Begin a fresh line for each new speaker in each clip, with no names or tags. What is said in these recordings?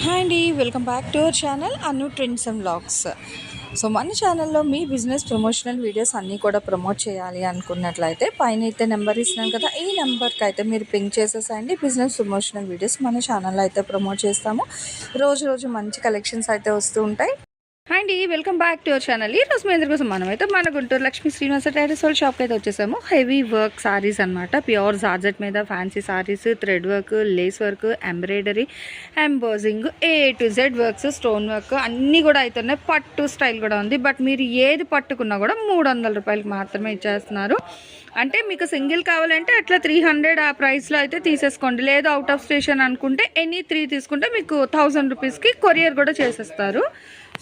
Hi అండి, welcome back to our channel Anu trends and vlogs. So మన ఛానల్లో మీ business promotional videos అన్నీ కూడా ప్రమోట్ చేయాలి అనుకున్నట్లయితే పైన అయితే నెంబర్ ఇస్తున్నాను కదా, ఈ నెంబర్కి అయితే మీరు పింక్ చేసేసండి. బిజినెస్ ప్రమోషనల్ వీడియోస్ మన ఛానల్లో అయితే ప్రమోట్ చేస్తాము. రోజు మంచి కలెక్షన్స్ అయితే వస్తూ ఉంటాయి. హాయ్ అండి, welcome back to our channel. ఈ రోజు మీ అందరి కోసం మనమైతే మన గుంటూరు లక్ష్మీ శ్రీనివాస టైలర్స్ వాళ్ళ షాప్కి అయితే వచ్చేసాము. హెవీ వర్క్ సారీస్ అనమాట, ప్యూర్ జార్జెట్ మీద fancy saris, thread work, lace work, embroidery, embossing, A to Z works, stone work అన్నీ కూడా అవుతున్నాయి. పట్టు స్టైల్ కూడా ఉంది. బట్ మీరు ఏది పట్టుకున్నా కూడా 300 రూపాయలకి మాత్రమే ఇచ్చేస్తున్నారు. అంటే మీకు సింగిల్ కావాలంటే అట్లా 300 ఆ ప్రైస్లో అయితే తీసేసుకోండి. లేదు అవుట్ ఆఫ్ స్టేషన్ అనుకుంటే ఎనీ 3 తీసుకుంటే మీకు 1000 రూపీస్కి కొరియర్ కూడా చేసేస్తారు.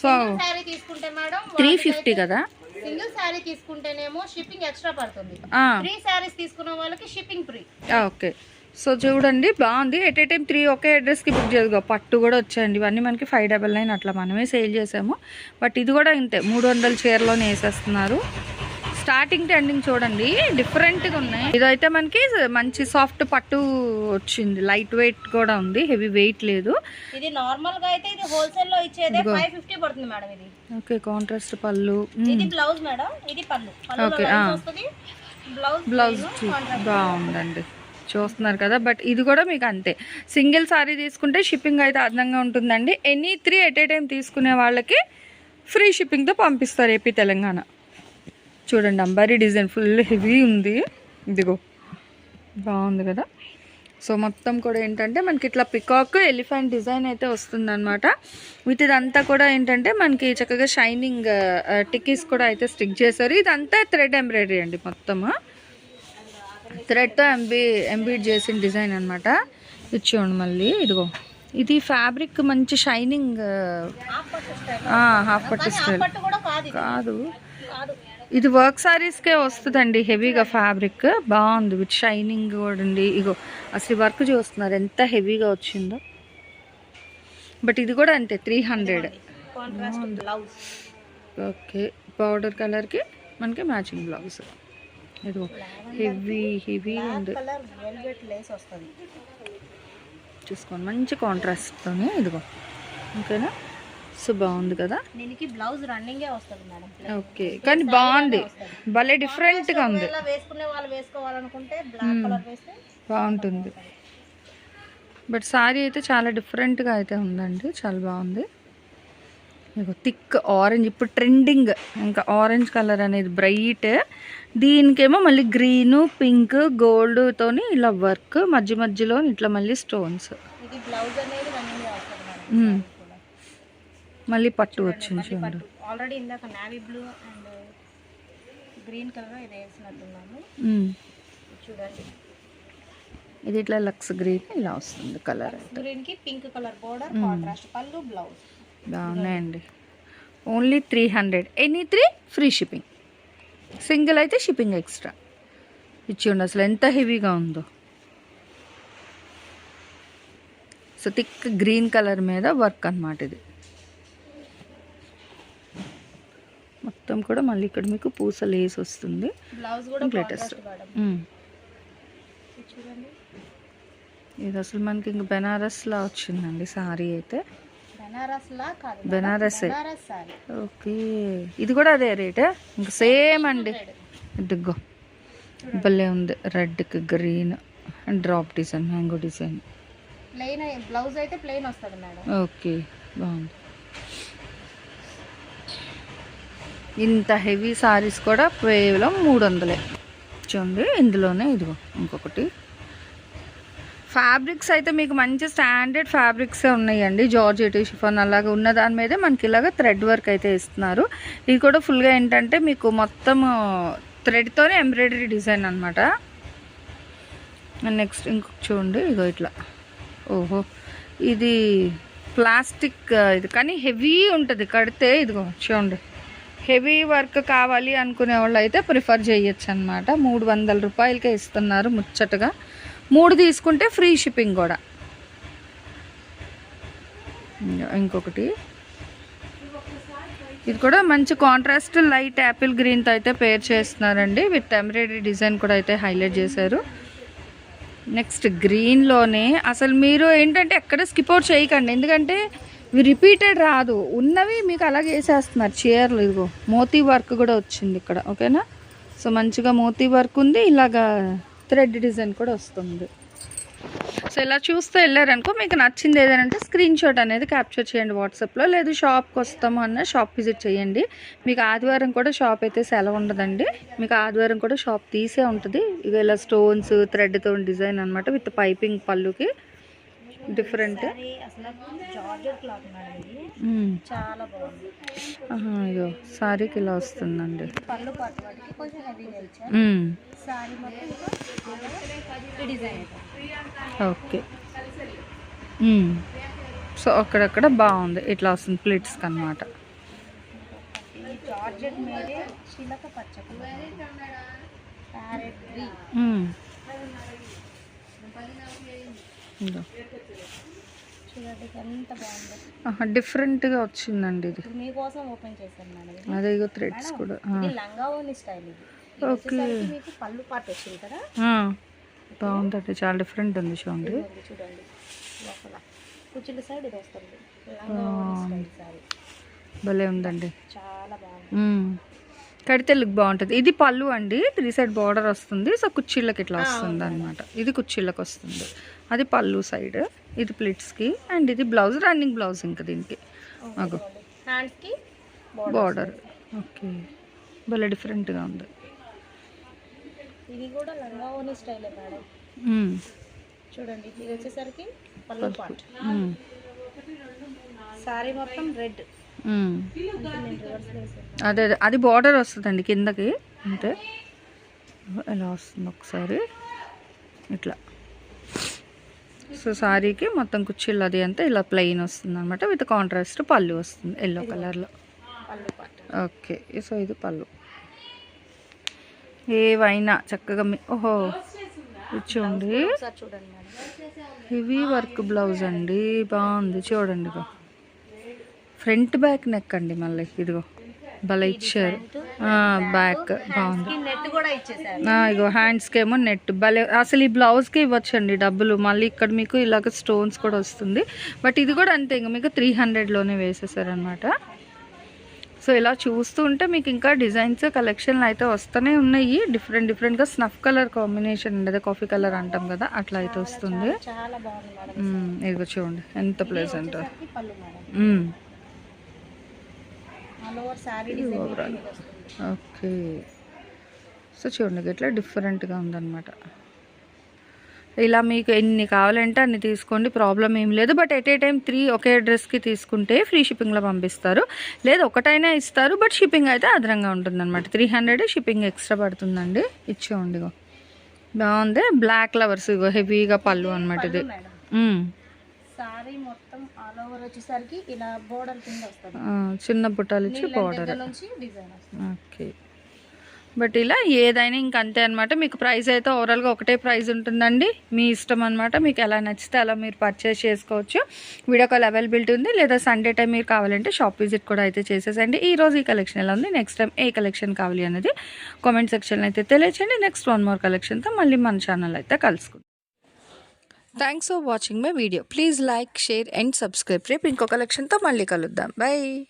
సో 350 కదా.
సింగిల్ సారీ తీసుకుంటేనేమో షిప్పింగ్ ఎక్స్ట్రా పడుతుంది. 3 సారీస్ తీసుకున్న వాళ్ళకి షిప్పింగ్ ఫ్రీ.
ఓకే, సో చూడండి బాగుంది. ఎట్ ఏ టైం 3 ఒకే అడ్రస్కి బుక్ చేసుకో. పట్టు కూడా వచ్చాయండి. ఇవన్నీ మనకి 599 అట్లా మనమే సేల్ చేసాము. బట్ ఇది కూడా ఇంతే 300 చీరలోనే వేసేస్తున్నారు. స్టార్టింగ్ టు ఎండింగ్ చూడండి డిఫరెంట్గా ఉన్నాయి. ఇదైతే మనకి మంచి సాఫ్ట్ పట్టు వచ్చింది. లైట్ వెయిట్ కూడా ఉంది, హెవీ వెయిట్ లేదు.
ఇది నార్మల్ గా అయితే ఇది హోల్సేల్ లో ఇచ్చేదే 550 పడుతుంది మేడం. ఇది
ఓకే, కాంట్రాస్ట్ పళ్ళు.
ఇది బ్లౌజ్ మేడం, ఇది పళ్ళు.
ఓకే, బ్లౌజ్ బాగుందండి, చూస్తున్నారు కదా. బట్ ఇది కూడా మీకు అంతే, సింగిల్ సారీ తీసుకుంటే షిప్పింగ్ అయితే అదనంగా ఉంటుందండి. ఎనీ 3 ఎట్ ఏ టైం తీసుకునే వాళ్ళకి ఫ్రీ షిప్పింగ్తో పంపిస్తారు ఏపీ తెలంగాణ. చూడండి అంబారీ డిజైన్ ఫుల్ హెవీ ఉంది. ఇదిగో బాగుంది కదా. సో మొత్తం కూడా ఏంటంటే మనకి ఇట్లా పికాక్ ఎలిఫెంట్ డిజైన్ అయితే వస్తుంది అనమాట. విత్ ఇదంతా కూడా ఏంటంటే మనకి చక్కగా షైనింగ్ టిక్కీస్ కూడా అయితే స్టిక్ చేశారు. ఇదంతా థ్రెడ్ ఎంబ్రాయిడరీ అండి, మొత్తము థ్రెడ్తో ఎంబీడ్ చేసిన డిజైన్ అనమాట. ఇది చూడండి మళ్ళీ ఇదిగో, ఇది ఫ్యాబ్రిక్ మంచి షైనింగ్ హాఫ్ పట్టు స్టైల్ కాదు, ఇది వర్క్ సారీస్కే వస్తుందండి. హెవీగా ఫ్యాబ్రిక్ బాగుంది విత్ షైనింగ్ కూడా ఉంది. ఇగో అసలు వర్క్ చూస్తున్నారు ఎంత హెవీగా వచ్చిందో. బట్ ఇది కూడా అంతే 300. ఓకే, పౌడర్ కలర్కి మనకి మ్యాచింగ్ బ్లౌజ్. ఇదిగో హెవీ ఉంది, చూసుకోండి మంచి కాంట్రాస్ట్తోనే. ఇదిగో ఓకేనా, సో బాగుంది కదా.
దీనికి బ్లౌజ్ రన్నింగే వస్తుంది మేడం.
ఓకే, కానీ బాగుంది, భలే డిఫరెంట్గా ఉంది.
వేసుకునే వాళ్ళు వేసుకోవాలనుకుంటే బ్లాక్ కలర్ వేస్తే
బాగుంటుంది. బట్ సారీ అయితే చాలా డిఫరెంట్గా అయితే ఉందండి, చాలా బాగుంది. ఇక థిక్ ఆరెంజ్ ఇప్పుడు ట్రెండింగ్, ఇంకా ఆరెంజ్ కలర్ అనేది బ్రైట్. దీనికేమో మళ్ళీ గ్రీను, పింక్, గోల్డ్తోని ఇలా వర్క్, మధ్యలో ఇట్లా మళ్ళీ స్టోన్స్.
ఇది బ్లౌజ్ అనేది రన్నింగే వస్తుంది.
మళ్ళీ పట్టు వచ్చింది చూడండి.
ఆల్రెడీ ఇందాక navy blue and green colour ఇది వేసినట్టున్నాము. చూడండి
ఇది ఇట్లా లక్స్ గ్రీన్ ఇలా వస్తుంది కలర్.
గ్రీన్ కి పింక్ కలర్ బోర్డర్, కాంట్రాస్ట్ పళ్ళు, బ్లౌజ్
బాగున్నాయండి. Only 300, any 3 free shipping. Single అయితే షిప్పింగ్ ఎక్స్ట్రా. ఇచ్చిండి అసలు ఎంత హెవీగా ఉందో. సో థిక్ గ్రీన్ కలర్ మీద వర్క్ అన్నమాట. ఇది మొత్తం కూడా మళ్ళీ ఇక్కడ మీకు పూస లేస్ వస్తుంది.
బ్లౌజ్ కూడా
లేటెస్ట్. ఇది అసలు మనకి ఇంక బెనారస్లా వచ్చిందండి సారీ అయితే. బెనారస్. ఓకే, ఇది కూడా అదే రేట్, ఇంకా సేమ్ అండి. ఇదిగో భలే ఉంది, రెడ్కి green and drop design, mango design.
Blouse అయితే ప్లెయిన్ వస్తుంది మేడం.
ఓకే, బాగుంది. ఇంత హెవీ సారీస్ కూడా కేవలం 300 చూడండి. ఇందులోనే ఇదిగో ఇంకొకటి ఫ్యాబ్రిక్స్ అయితే మీకు మంచి స్టాండర్డ్ ఫ్యాబ్రిక్స్ ఉన్నాయండి. జార్జెట్, షిఫాన్ అలాగా ఉన్న దాని మీదే మనకి ఇలాగ థ్రెడ్ వర్క్ అయితే ఇస్తున్నారు. ఇది కూడా ఫుల్గా ఏంటంటే మీకు మొత్తం థ్రెడ్తోనే ఎంబ్రాయిడరీ డిజైన్ అనమాట. నెక్స్ట్ ఇంకొక చూడండి, ఇగో ఇట్లా. ఓహో, ఇది ప్లాస్టిక్ ఇది కానీ హెవీ ఉంటుంది కడితే. ఇదిగో చూడండి, హెవీ వర్క్ కావాలి అనుకునే వాళ్ళు అయితే ప్రిఫర్ చేయొచ్చు అనమాట. 300 రూపాయలకే ఇస్తున్నారు ముచ్చటగా. 3 తీసుకుంటే ఫ్రీ షిప్పింగ్ కూడా. ఇంకొకటి ఇది కూడా మంచి కాంట్రాస్ట్ లైట్ యాపిల్ గ్రీన్తో అయితే పేర్ చేస్తున్నారండి. విత్ ఎంబ్రాయిడరీ డిజైన్ కూడా అయితే హైలైట్ చేశారు. నెక్స్ట్ గ్రీన్లోనే అసలు మీరు ఏంటంటే ఎక్కడ స్కిప్ అవుట్ చేయకండి, ఎందుకంటే ఇవి రిపీటెడ్ రాదు, ఉన్నవి మీకు అలాగే వేసేస్తున్నారు చీరలు. ఇదిగో మోతీ వర్క్ కూడా వచ్చింది ఇక్కడ, ఓకేనా. సో మంచిగా మోతీ వర్క్ ఉంది, ఇలాగా థ్రెడ్ డిజైన్ కూడా వస్తుంది. సో ఇలా చూస్తూ వెళ్ళారనుకో, మీకు నచ్చింది ఏదైనా స్క్రీన్ షాట్ అనేది క్యాప్చర్ చేయండి వాట్సాప్లో, లేదు షాప్కి వస్తాము అన్న షాప్ విజిట్ చేయండి. మీకు ఆదివారం కూడా షాప్ అయితే సెలవు ఉండదండి, మీకు ఆదివారం కూడా షాప్ తీసే ఉంటుంది. ఇక ఇలా స్టోన్స్ థ్రెడ్తో డిజైన్ అనమాట, విత్ పైపింగ్ పళ్ళుకి డిఫరెంట్.
చాలా బాగుంది.
ఇదో సారీకి ఇలా వస్తుందండి.
పళ్ళు పాటు వాటికి కొంచెం హెవీగా ఇచ్చారు. సారీ మొత్తం డిజైన్.
ఓకే. సో అక్కడక్కడ బాగుంది, ఇట్లా వస్తుంది ప్లేట్స్కి అనమాట.
జార్జెట్ మీదే చిలక పచ్చ ప్యారెట్ గ్రీన్. చూడండి ఎంత బాగుంది,
డిఫరెంట్గా వచ్చిందండి ఇది.
మీకోసం ఓపెన్ చేశాను మేడం.
అదే ఇగో థ్రెడ్స్ కూడా.
ఇది లంగా ఓని స్టైల్. ఇది
ఓకే,
మీకు పళ్ళు పాటు వచ్చింది కదా,
బాగుందండి, చాలా డిఫరెంట్ ఉంది చూడండి.
చూడండి లోపల కుచ్చుల సైడ్ ఇది వస్తుంది, లంగా ఓని స్టైల్ సారీ.
భలే ఉందండి,
చాలా బాగుంది.
కడితే లుక్ బాగుంటుంది. ఇది పళ్ళు అండి, 3 సైడ్ బార్డర్ వస్తుంది. సో కుచ్చిళ్ళకి ఇట్లా వస్తుంది అనమాట, ఇది కుచ్చిళ్ళకి వస్తుంది. అది పళ్ళు సైడ్, ఇది ప్లిట్స్కి, అండ్ ఇది బ్లౌజ్, రన్నింగ్ బ్లౌజ్ ఇంకా దీనికి. అగో
హ్యాండ్స్కి
బార్డర్. ఓకే, భలే డిఫరెంట్గా ఉంది.
ఇది కూడా లంగా ఓని స్టైలే మేడం. చూడండి ఇది వచ్చేసరికి పళ్ళు పాట్, సారీ మొత్తం రెడ్.
అదే అది బార్డర్ వస్తుందండి కిందకి, అంతే. ఎలా వస్తుంది ఒకసారి ఇట్లా. సో సారీకి మొత్తం కుచ్చిళ్ళు అది అంతా ఇలా ప్లెయిన్ వస్తుంది అనమాట, విత్ కాంట్రాస్ట్ పళ్ళు వస్తుంది ఎల్లో కలర్లో. ఓకే, సో ఇది పళ్ళు. ఏవైనా చక్కగా ఓహో చూడండి, హెవీ వర్క్ బ్లౌజ్ అండి, బాగుంది చూడండి. ఇగో ఫ్రంట్ బ్యాక్ నెక్ అండి, మళ్ళీ ఇదిగో భలే ఇచ్చారు. బ్యాక్ బాగుంది. ఇగో హ్యాండ్స్కి ఏమో నెట్ భలే. అసలు ఈ బ్లౌజ్కి ఇవ్వచ్చండి డబ్బులు, మళ్ళీ ఇక్కడ మీకు ఇలాగ స్టోన్స్ కూడా వస్తుంది. బట్ ఇది కూడా అంతే, ఇంకా మీకు 300లోనే వేసేసారనమాట. సో ఇలా చూస్తూ ఉంటే మీకు ఇంకా డిజైన్స్ కలెక్షన్లు అయితే వస్తూనే ఉన్నాయి, డిఫరెంట్గా. స్నఫ్ కలర్ కాంబినేషన్ అండి, అదే కాఫీ కలర్ అంటాం కదా, అట్లా అయితే వస్తుంది. ఇదిగో చూడండి ఎంత ప్లెజెంట్. ఓకే, సో చూడండి ఇట్లా డిఫరెంట్గా ఉందన్నమాట. ఇలా మీకు ఎన్ని కావాలంటే అన్ని తీసుకోండి, ప్రాబ్లం ఏం లేదు. బట్ ఎట్ ఏ టైం 3 ఒకే డ్రెస్కి తీసుకుంటే ఫ్రీ షిప్పింగ్లో పంపిస్తారు, లేదా ఒకటైనా ఇస్తారు, బట్ షిప్పింగ్ అయితే అదనంగా ఉంటుందన్నమాట. 300 షిప్పింగ్ ఎక్స్ట్రా పడుతుందండి. ఇచ్చేయండి, ఇగో బాగుంది. బ్లాక్ ఫ్లవర్స్, ఇగో హెవీగా పళ్ళు అనమాట ఇది.
సారీ మొత్తం ఆల్ ఓవర్ వచ్చేసరికి ఇలా బోర్డర్ కింద వస్తుంది,
చిన్న బుట్టాలు ఇచ్చి బోర్డర్. ఓకే, బట్ ఇలా ఏదైనా ఇంక అంతే అనమాట. మీకు ప్రైస్ అయితే ఓవరాల్గా ఒకటే ప్రైస్ ఉంటుందండి, మీ ఇష్టం అనమాట. మీకు ఎలా నచ్చితే అలా మీరు పర్చేస్ చేసుకోవచ్చు. వీడియో కాల్ అవైలబిలిటీ ఉంది, లేదా సండే టైం మీరు కావాలంటే షాప్ విజిట్ కూడా అయితే చేసేసండి. ఈరోజు ఈ కలెక్షన్ ఎలా ఉంది, నెక్స్ట్ టైం ఏ కలెక్షన్ కావాలి అనేది కామెంట్ సెక్షన్లో అయితే తెలియచేయండి. నెక్స్ట్ 1 more కలెక్షన్తో మళ్ళీ మన ఛానల్ అయితే కలుసుకుంటాం. Thanks for watching my video. Please like, share and subscribe. రేపు ఇంకో కలెక్షన్తో మళ్ళీ కలుద్దాం. బై.